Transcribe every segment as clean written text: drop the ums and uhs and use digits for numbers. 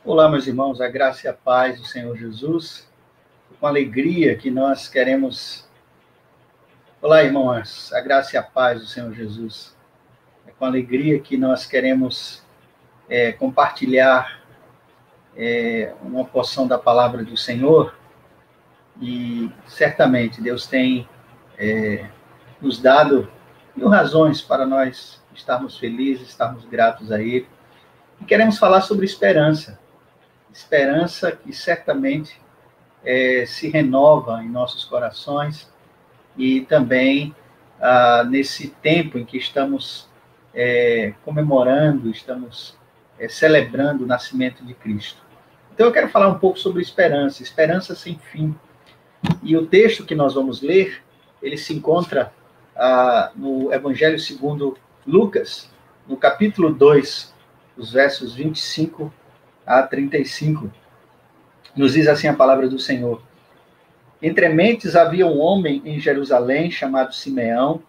Olá, meus irmãos, a graça e a paz do Senhor Jesus. Com alegria que nós queremos. Olá, irmãos, a graça e a paz do Senhor Jesus. É com alegria que nós queremos compartilhar uma porção da palavra do Senhor e certamente Deus tem nos dado mil razões para nós estarmos felizes, estarmos gratos a Ele. E queremos falar sobre esperança. Esperança que certamente se renova em nossos corações e também nesse tempo em que estamos comemorando, estamos celebrando o nascimento de Cristo. Então eu quero falar um pouco sobre esperança, esperança sem fim. E o texto que nós vamos ler, ele se encontra no Evangelho segundo Lucas, no capítulo 2, os versos 25 a 35. Nos diz assim a palavra do Senhor. Entre mentes havia um homem em Jerusalém chamado Simeão,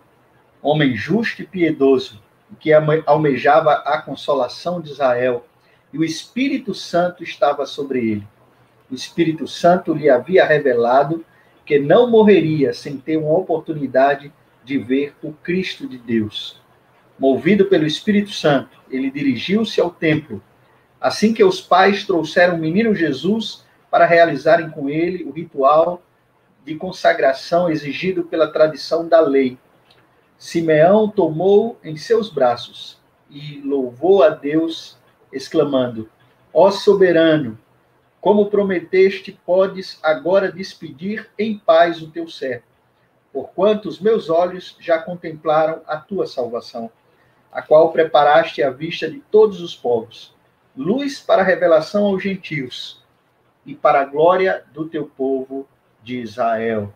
homem justo e piedoso, que almejava a consolação de Israel, e o Espírito Santo estava sobre ele. O Espírito Santo lhe havia revelado que não morreria sem ter uma oportunidade de ver o Cristo de Deus. Movido pelo Espírito Santo, ele dirigiu-se ao templo. Assim que os pais trouxeram o menino Jesus para realizarem com ele o ritual de consagração exigido pela tradição da lei, Simeão tomou em seus braços e louvou a Deus, exclamando: Ó soberano, como prometeste, podes agora despedir em paz o teu servo, porquanto os meus olhos já contemplaram a tua salvação, a qual preparaste à vista de todos os povos, luz para a revelação aos gentios e para a glória do teu povo de Israel.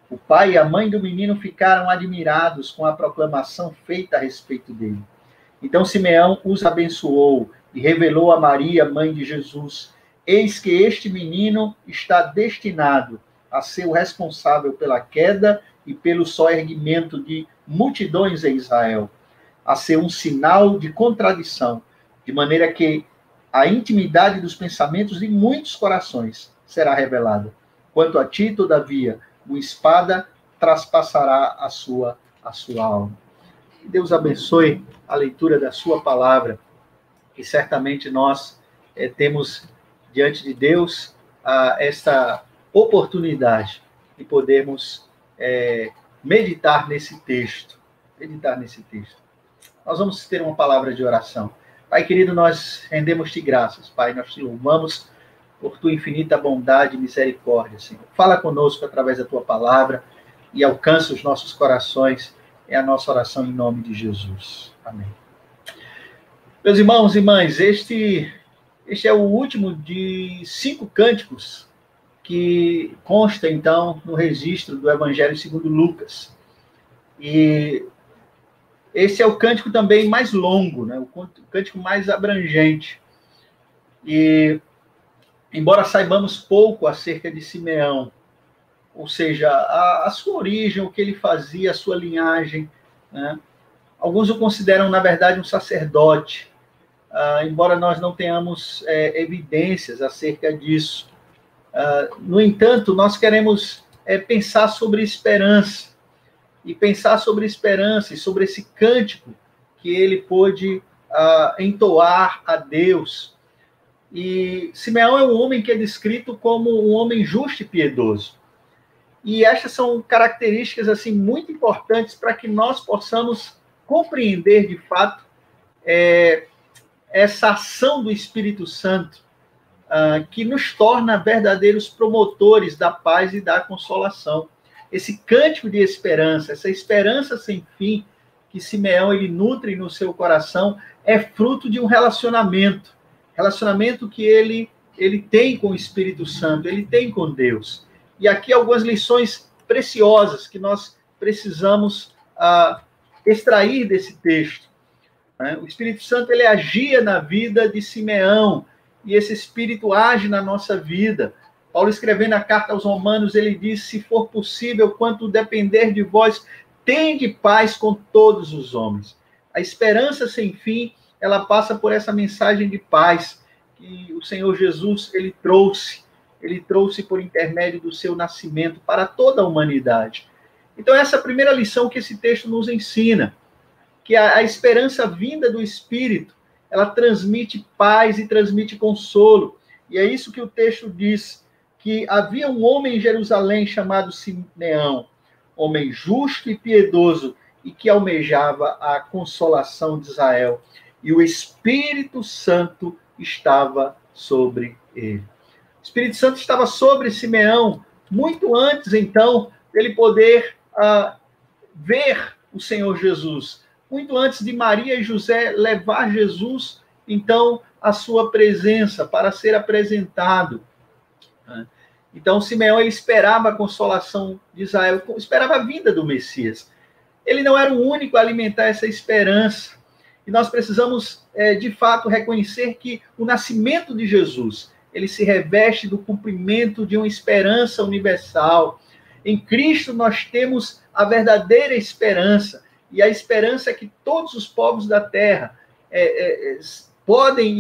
O pai e a mãe do menino ficaram admirados com a proclamação feita a respeito dele. Então Simeão os abençoou e revelou a Maria, mãe de Jesus: Eis que este menino está destinado a ser o responsável pela queda e pelo soerguimento de multidões em Israel, a ser um sinal de contradição, de maneira que a intimidade dos pensamentos de muitos corações será revelada. Quanto a ti, todavia, uma espada traspassará a sua alma. Que Deus abençoe a leitura da sua palavra, que certamente nós temos diante de Deus esta oportunidade de podermos meditar nesse texto. Nós vamos ter uma palavra de oração. Pai querido, nós rendemos-te graças, Pai, nós te louvamos por tua infinita bondade e misericórdia, Senhor. Fala conosco através da tua palavra e alcança os nossos corações. É a nossa oração em nome de Jesus. Amém. Meus irmãos e irmãs, este é o último de 5 cânticos que consta, então, no registro do Evangelho segundo Lucas. E esse é o cântico também mais longo, né? O cântico mais abrangente. E embora saibamos pouco acerca de Simeão, ou seja, a sua origem, o que ele fazia, a sua linhagem, né? Alguns o consideram, na verdade, um sacerdote, embora nós não tenhamos evidências acerca disso. No entanto, nós queremos pensar sobre esperança, e sobre esse cântico que ele pôde entoar a Deus. E Simeão é um homem que é descrito como um homem justo e piedoso. E estas são características assim muito importantes para que nós possamos compreender de fato essa ação do Espírito Santo, que nos torna verdadeiros promotores da paz e da consolação. Esse cântico de esperança, essa esperança sem fim que Simeão ele nutre no seu coração, é fruto de um relacionamento que ele tem com o Espírito Santo, ele tem com Deus. E aqui algumas lições preciosas que nós precisamos extrair desse texto. O Espírito Santo ele agia na vida de Simeão, e esse Espírito age na nossa vida. Paulo, escrevendo a carta aos Romanos, ele diz: se for possível, quanto depender de vós, tende paz com todos os homens. A esperança sem fim, ela passa por essa mensagem de paz, que o Senhor Jesus ele trouxe por intermédio do seu nascimento para toda a humanidade. Então, essa é a primeira lição que esse texto nos ensina, que a esperança vinda do Espírito, ela transmite paz e transmite consolo. E é isso que o texto diz, que havia um homem em Jerusalém chamado Simeão, homem justo e piedoso, e que almejava a consolação de Israel. E o Espírito Santo estava sobre ele. O Espírito Santo estava sobre Simeão, muito antes, então, dele poder ver o Senhor Jesus. Muito antes de Maria e José levar Jesus, então, à sua presença, para ser apresentado. Então, Simeão, ele esperava a consolação de Israel, esperava a vinda do Messias. Ele não era o único a alimentar essa esperança. E nós precisamos, de fato, reconhecer que o nascimento de Jesus, ele se reveste do cumprimento de uma esperança universal. Em Cristo nós temos a verdadeira esperança, e a esperança é que todos os povos da terra podem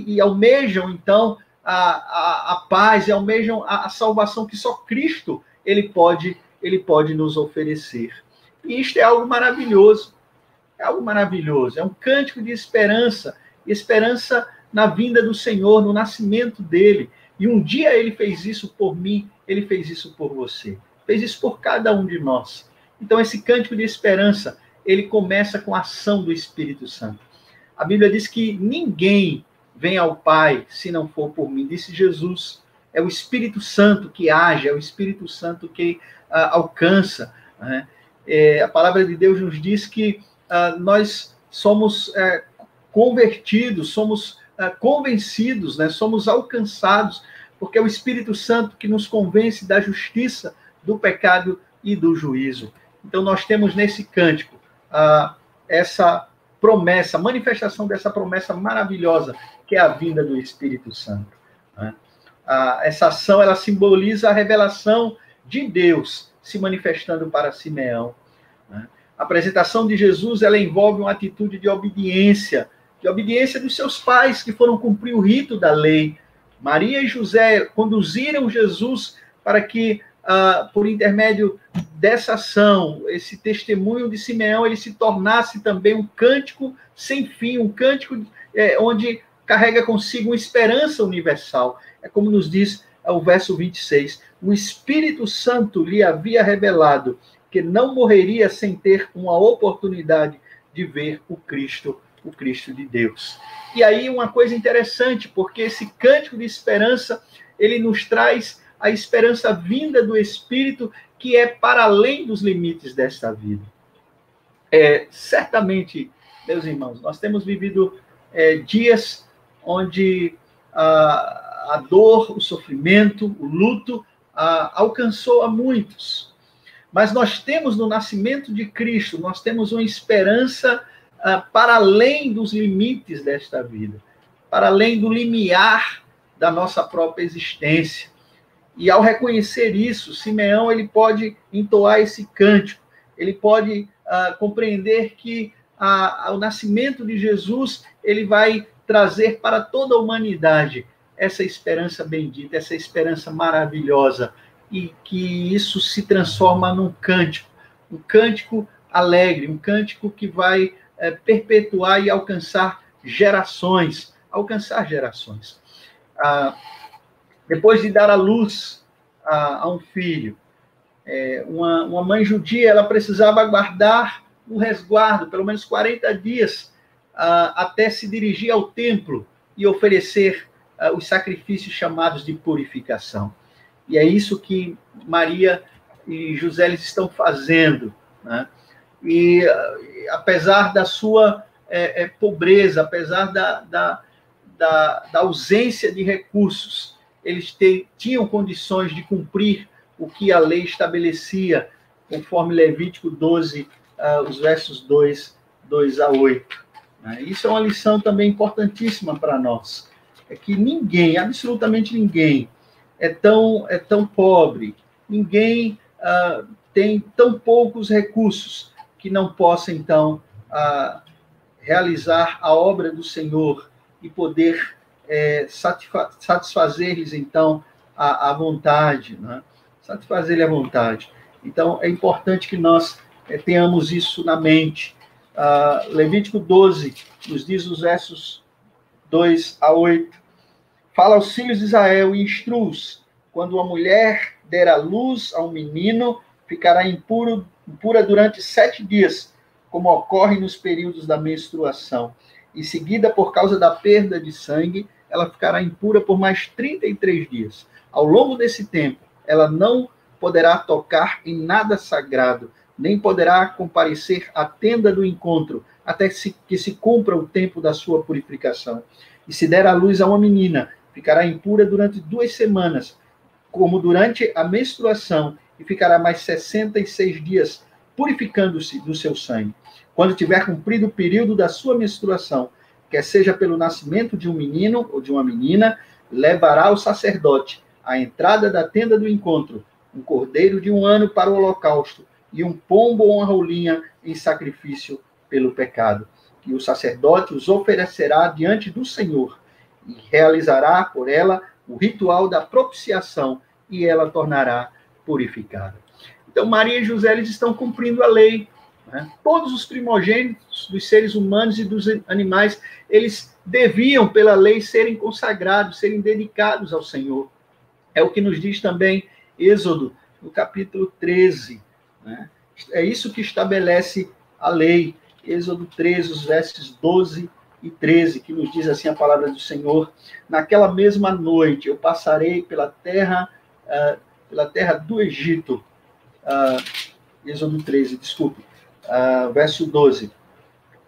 e almejam, então, a paz, e almejam a salvação que só Cristo ele pode nos oferecer. E isto é algo maravilhoso. É algo maravilhoso. É um cântico de esperança. Esperança na vinda do Senhor, no nascimento dele. E um dia ele fez isso por mim, ele fez isso por você. Fez isso por cada um de nós. Então, esse cântico de esperança, ele começa com a ação do Espírito Santo. A Bíblia diz que ninguém vem ao Pai se não for por mim, disse Jesus. É o Espírito Santo que age, é o Espírito Santo que alcança. Né? A palavra de Deus nos diz que nós somos convertidos, somos convencidos, né? Somos alcançados, porque é o Espírito Santo que nos convence da justiça, do pecado e do juízo. Então, nós temos nesse cântico essa promessa, a manifestação dessa promessa maravilhosa, que é a vinda do Espírito Santo. Né? Essa ação, ela simboliza a revelação de Deus se manifestando para Simeão. Né? A apresentação de Jesus, ela envolve uma atitude de obediência dos seus pais, que foram cumprir o rito da lei. Maria e José conduziram Jesus para que, por intermédio dessa ação, esse testemunho de Simeão, ele se tornasse também um cântico sem fim, um cântico onde carrega consigo uma esperança universal. É como nos diz o verso 26, o Espírito Santo lhe havia revelado que não morreria sem ter uma oportunidade de ver o Cristo de Deus. E aí uma coisa interessante, porque esse cântico de esperança, ele nos traz a esperança vinda do Espírito, que é para além dos limites desta vida. Certamente, meus irmãos, nós temos vivido dias onde a dor, o sofrimento, o luto alcançou a muitos. Mas nós temos no nascimento de Cristo, nós temos uma esperança para além dos limites desta vida, para além do limiar da nossa própria existência. E ao reconhecer isso, Simeão ele pode entoar esse cântico, ele pode compreender que o nascimento de Jesus ele vai trazer para toda a humanidade essa esperança bendita, essa esperança maravilhosa, e que isso se transforma num cântico alegre, um cântico que vai perpetuar e alcançar gerações. Depois de dar à luz a um filho, uma mãe judia, ela precisava aguardar um resguardo, pelo menos 40 dias, até se dirigir ao templo e oferecer os sacrifícios chamados de purificação. E é isso que Maria e José eles estão fazendo, né? E apesar da sua pobreza, apesar da ausência de recursos, eles tinham condições de cumprir o que a lei estabelecia, conforme Levítico 12, os versos 2 a 8. Isso é uma lição também importantíssima para nós. É que ninguém, absolutamente ninguém, é tão pobre, ninguém tem tão poucos recursos que não possa, então, realizar a obra do Senhor e poder satisfazer-lhes, então, a vontade, né? Satisfazer-lhe a vontade. Então, é importante que nós tenhamos isso na mente. Levítico 12 nos diz os versos 2 a 8. Fala aos filhos de Israel e instrui-os: quando uma mulher der à luz a um menino, ficará impura durante 7 dias, como ocorre nos períodos da menstruação. Em seguida, por causa da perda de sangue, ela ficará impura por mais 33 dias. Ao longo desse tempo, ela não poderá tocar em nada sagrado, nem poderá comparecer à tenda do encontro, até que se cumpra o tempo da sua purificação. E se der à luz a uma menina, ficará impura durante 2 semanas, como durante a menstruação, e ficará mais 66 dias purificando-se do seu sangue. Quando tiver cumprido o período da sua menstruação, quer seja pelo nascimento de um menino ou de uma menina, levará o sacerdote à entrada da tenda do encontro um cordeiro de 1 ano para o holocausto e um pombo ou uma rolinha em sacrifício pelo pecado. E o sacerdote os oferecerá diante do Senhor e realizará por ela o ritual da propiciação e ela tornará purificada. Então, Maria e José, eles estão cumprindo a lei. Né? Todos os primogênitos dos seres humanos e dos animais, eles deviam, pela lei, serem consagrados, serem dedicados ao Senhor. É o que nos diz também Êxodo, no capítulo 13. Né? É isso que estabelece a lei. Êxodo 13, os versos 12 e 13, que nos diz assim a palavra do Senhor: naquela mesma noite eu passarei pela terra do Egito. Êxodo 13, desculpe. Verso 12.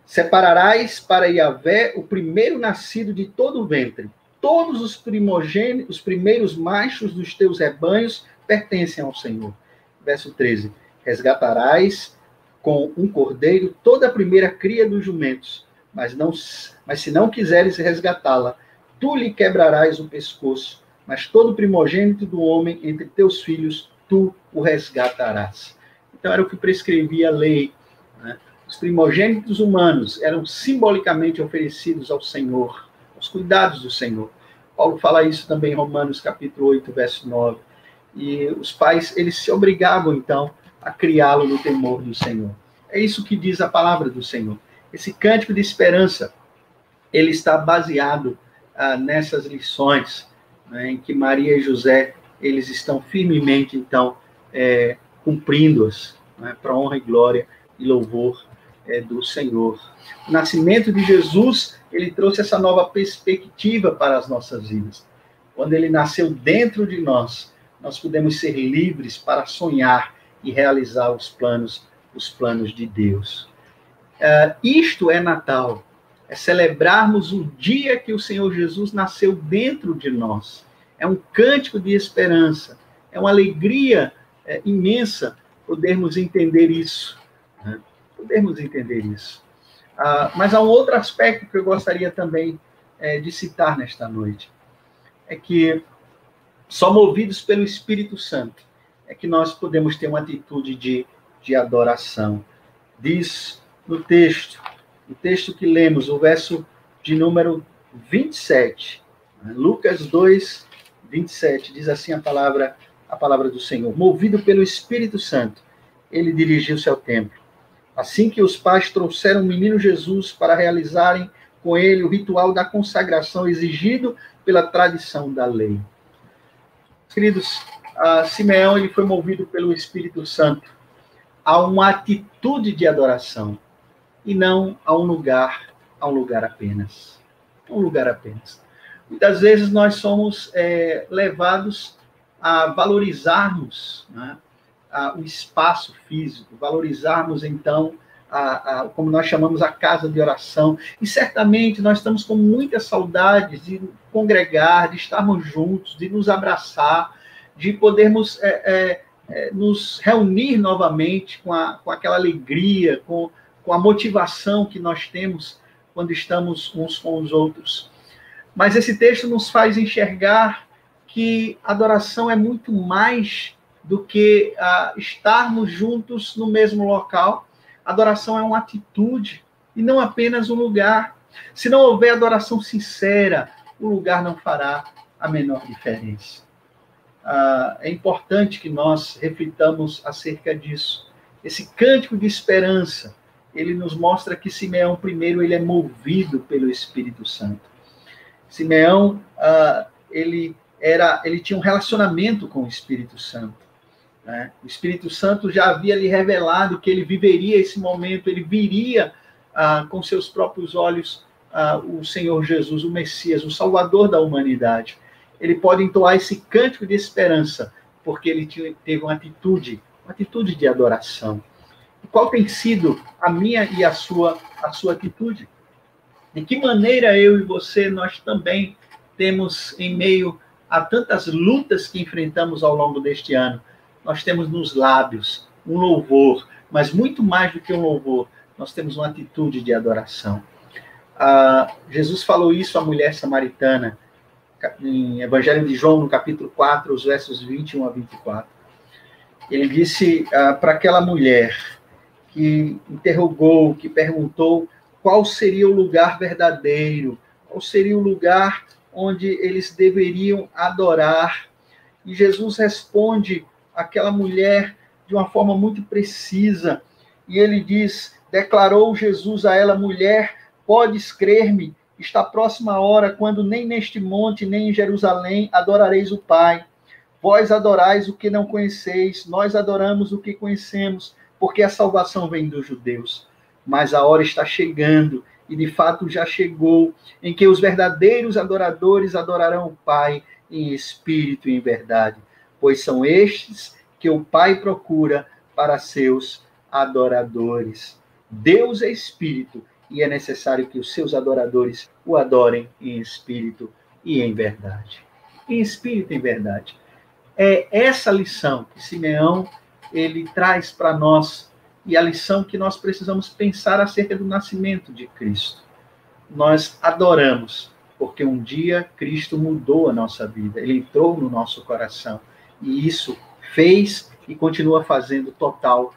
Separarás para Yahvé o primeiro nascido de todo o ventre. Todos os primogênitos, os primeiros machos dos teus rebanhos pertencem ao Senhor. Verso 13. Resgatarás com um cordeiro toda a primeira cria dos jumentos, mas se não quiseres resgatá-la, tu lhe quebrarás o pescoço, mas todo primogênito do homem entre teus filhos, tu o resgatarás. Então era o que prescrevia a lei. Né? Os primogênitos humanos eram simbolicamente oferecidos ao Senhor, aos cuidados do Senhor. Paulo fala isso também em Romanos capítulo 8, verso 9. E os pais, eles se obrigavam, então, a criá-lo no temor do Senhor. É isso que diz a palavra do Senhor. Esse cântico de esperança, ele está baseado nessas lições, né, em que Maria e José, eles estão firmemente, então, cumprindo-as, né, para a honra e glória e louvor do Senhor. O nascimento de Jesus, ele trouxe essa nova perspectiva para as nossas vidas. Quando ele nasceu dentro de nós, nós podemos ser livres para sonhar e realizar os planos de Deus. Isto é Natal, é celebrarmos o dia que o Senhor Jesus nasceu dentro de nós. É um cântico de esperança, é uma alegria imensa podermos entender isso. Né? Podermos entender isso. Mas há um outro aspecto que eu gostaria também de citar nesta noite. É que só movidos pelo Espírito Santo é que nós podemos ter uma atitude de adoração. Diz no texto que lemos, o verso de número 27, Lucas 2, 27, diz assim a palavra do Senhor: movido pelo Espírito Santo, ele dirigiu-se ao templo. Assim que os pais trouxeram o menino Jesus para realizarem com ele o ritual da consagração exigido pela tradição da lei. Queridos, Simeão, ele foi movido pelo Espírito Santo a uma atitude de adoração e não a um lugar apenas. Um lugar apenas. Muitas vezes nós somos levados a valorizarmos, né, o espaço físico, valorizarmos, então, como nós chamamos, a casa de oração. E certamente nós estamos com muitas saudades de congregar, de estarmos juntos, de nos abraçar, de podermos nos reunir novamente com aquela alegria, com a motivação que nós temos quando estamos uns com os outros. Mas esse texto nos faz enxergar que adoração é muito mais do que estarmos juntos no mesmo local. Adoração é uma atitude e não apenas um lugar. Se não houver adoração sincera, o lugar não fará a menor diferença. É importante que nós reflitamos acerca disso. Esse cântico de esperança, ele nos mostra que Simeão, primeiro, ele é movido pelo Espírito Santo. Simeão, ele tinha um relacionamento com o Espírito Santo. Né? O Espírito Santo já havia lhe revelado que ele viveria esse momento, ele viria com seus próprios olhos o Senhor Jesus, o Messias, o Salvador da humanidade. Ele pode entoar esse cântico de esperança, porque ele teve uma atitude de adoração. E qual tem sido a minha e a sua atitude? De que maneira eu e você, nós também temos, em meio a tantas lutas que enfrentamos ao longo deste ano, nós temos nos lábios um louvor, mas muito mais do que um louvor, nós temos uma atitude de adoração. Jesus falou isso à mulher samaritana, em Evangelho de João, no capítulo 4, os versos 21 a 24. Ele disse para aquela mulher que interrogou, que perguntou qual seria o lugar verdadeiro, qual seria o lugar onde eles deveriam adorar. E Jesus responde àquela mulher de uma forma muito precisa. E ele diz, declarou Jesus a ela, mulher, podes crer-me, está próxima a hora, quando nem neste monte, nem em Jerusalém adorareis o Pai. Vós adorais o que não conheceis, nós adoramos o que conhecemos, porque a salvação vem dos judeus. Mas a hora está chegando, e de fato já chegou, em que os verdadeiros adoradores adorarão o Pai em espírito e em verdade, pois são estes que o Pai procura para seus adoradores. Deus é espírito, e é necessário que os seus adoradores o adorem em espírito e em verdade. Em espírito e em verdade. É essa lição que Simeão ele traz para nós, e a lição que nós precisamos pensar acerca do nascimento de Cristo. Nós adoramos, porque um dia Cristo mudou a nossa vida, ele entrou no nosso coração, e isso fez e continua fazendo total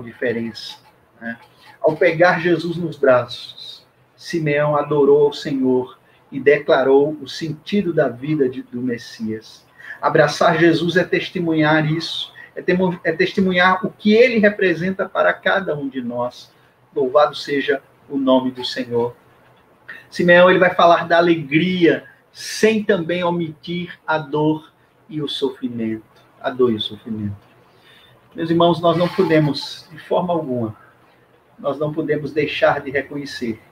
diferença. Né? Ao pegar Jesus nos braços, Simeão adorou ao Senhor e declarou o sentido da vida do Messias. Abraçar Jesus é testemunhar isso, é testemunhar o que ele representa para cada um de nós. Louvado seja o nome do Senhor. Simeão ele vai falar da alegria, sem também omitir a dor e o sofrimento. A dor e o sofrimento. Meus irmãos, nós não podemos, de forma alguma, nós não podemos deixar de reconhecer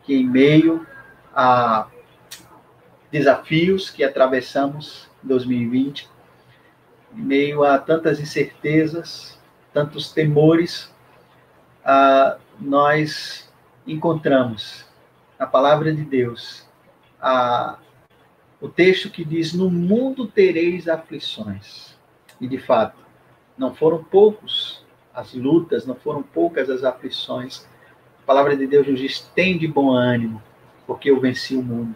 que em meio a desafios que atravessamos em 2020, em meio a tantas incertezas, tantos temores, nós encontramos na palavra de Deus o texto que diz, no mundo tereis aflições. E de fato, não foram poucos as lutas, não foram poucas as aflições. A palavra de Deus nos diz, tem de bom ânimo, porque eu venci o mundo.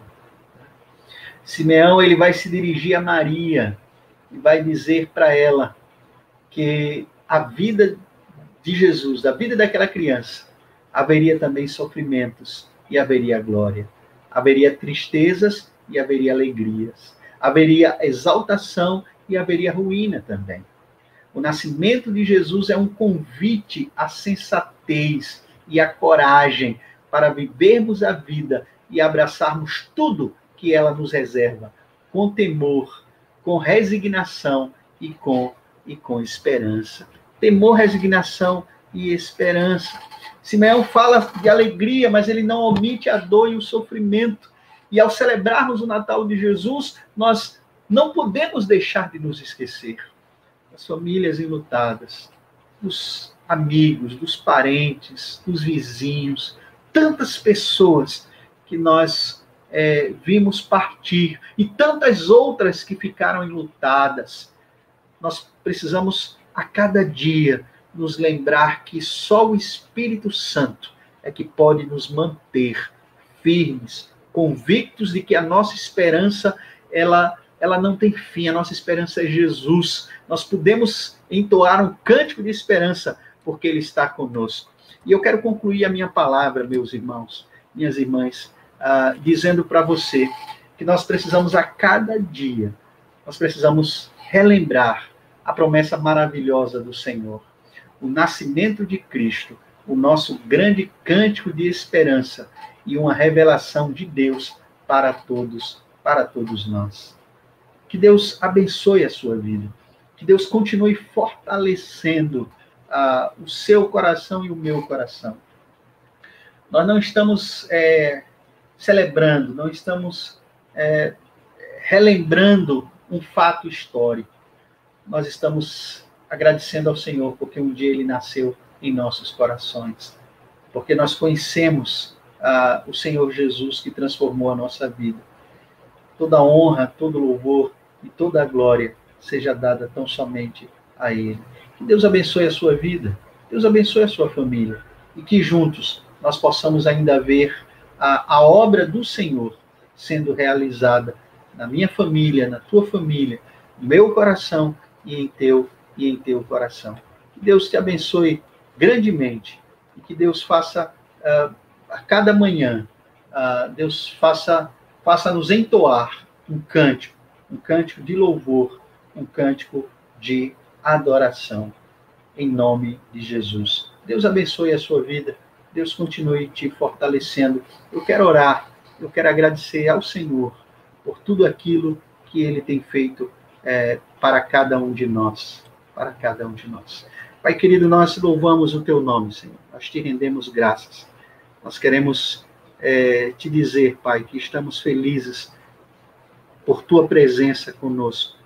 Simeão ele vai se dirigir a Maria e vai dizer para ela que a vida de Jesus, a vida daquela criança, haveria também sofrimentos e haveria glória. Haveria tristezas e haveria alegrias. Haveria exaltação e haveria ruína também. O nascimento de Jesus é um convite à sensatez e à coragem para vivermos a vida e abraçarmos tudo que ela nos reserva, com temor, com resignação e com esperança. Temor, resignação e esperança. Simeão fala de alegria, mas ele não omite a dor e o sofrimento. E ao celebrarmos o Natal de Jesus, nós não podemos deixar de nos esquecer das famílias enlutadas, dos amigos, dos parentes, dos vizinhos, tantas pessoas que nós vimos partir e tantas outras que ficaram enlutadas. Nós precisamos, a cada dia, nos lembrar que só o Espírito Santo é que pode nos manter firmes, convictos de que a nossa esperança, ela não tem fim, a nossa esperança é Jesus. Nós podemos entoar um cântico de esperança, porque Ele está conosco. E eu quero concluir a minha palavra, meus irmãos, minhas irmãs, dizendo para você que nós precisamos a cada dia, nós precisamos relembrar a promessa maravilhosa do Senhor, o nascimento de Cristo, o nosso grande cântico de esperança e uma revelação de Deus para todos nós. Que Deus abençoe a sua vida, que Deus continue fortalecendo o seu coração e o meu coração. Nós não estamos celebrando, não estamos relembrando um fato histórico. Nós estamos agradecendo ao Senhor porque um dia Ele nasceu em nossos corações, porque nós conhecemos o Senhor Jesus que transformou a nossa vida. Toda honra, todo louvor e toda a glória seja dada tão somente a Ele. Que Deus abençoe a sua vida, Deus abençoe a sua família, e que juntos nós possamos ainda ver a obra do Senhor sendo realizada na minha família, na tua família, no meu coração e em teu coração. Que Deus te abençoe grandemente e que Deus faça a cada manhã, Deus faça-nos entoar um cântico de louvor, um cântico de adoração, em nome de Jesus. Deus abençoe a sua vida, Deus continue te fortalecendo. Eu quero orar, eu quero agradecer ao Senhor por tudo aquilo que Ele tem feito para cada um de nós, para cada um de nós. Pai querido, nós louvamos o Teu nome, Senhor, nós te rendemos graças. Nós queremos te dizer, Pai, que estamos felizes por Tua presença conosco,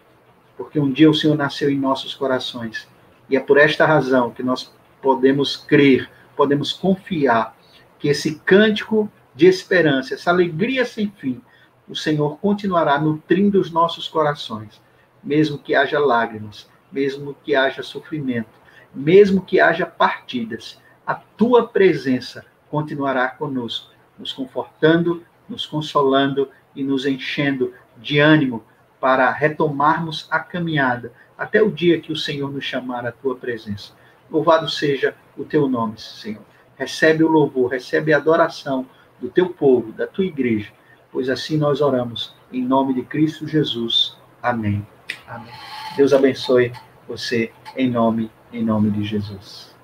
porque um dia o Senhor nasceu em nossos corações, e é por esta razão que nós podemos crer, podemos confiar que esse cântico de esperança, essa alegria sem fim, o Senhor continuará nutrindo os nossos corações, mesmo que haja lágrimas, mesmo que haja sofrimento, mesmo que haja partidas, a Tua presença continuará conosco, nos confortando, nos consolando e nos enchendo de ânimo para retomarmos a caminhada até o dia que o Senhor nos chamar à Tua presença. Louvado seja o Teu nome, Senhor. Recebe o louvor, recebe a adoração do Teu povo, da Tua igreja, pois assim nós oramos em nome de Cristo Jesus. Amém. Amém. Deus abençoe você em nome de Jesus.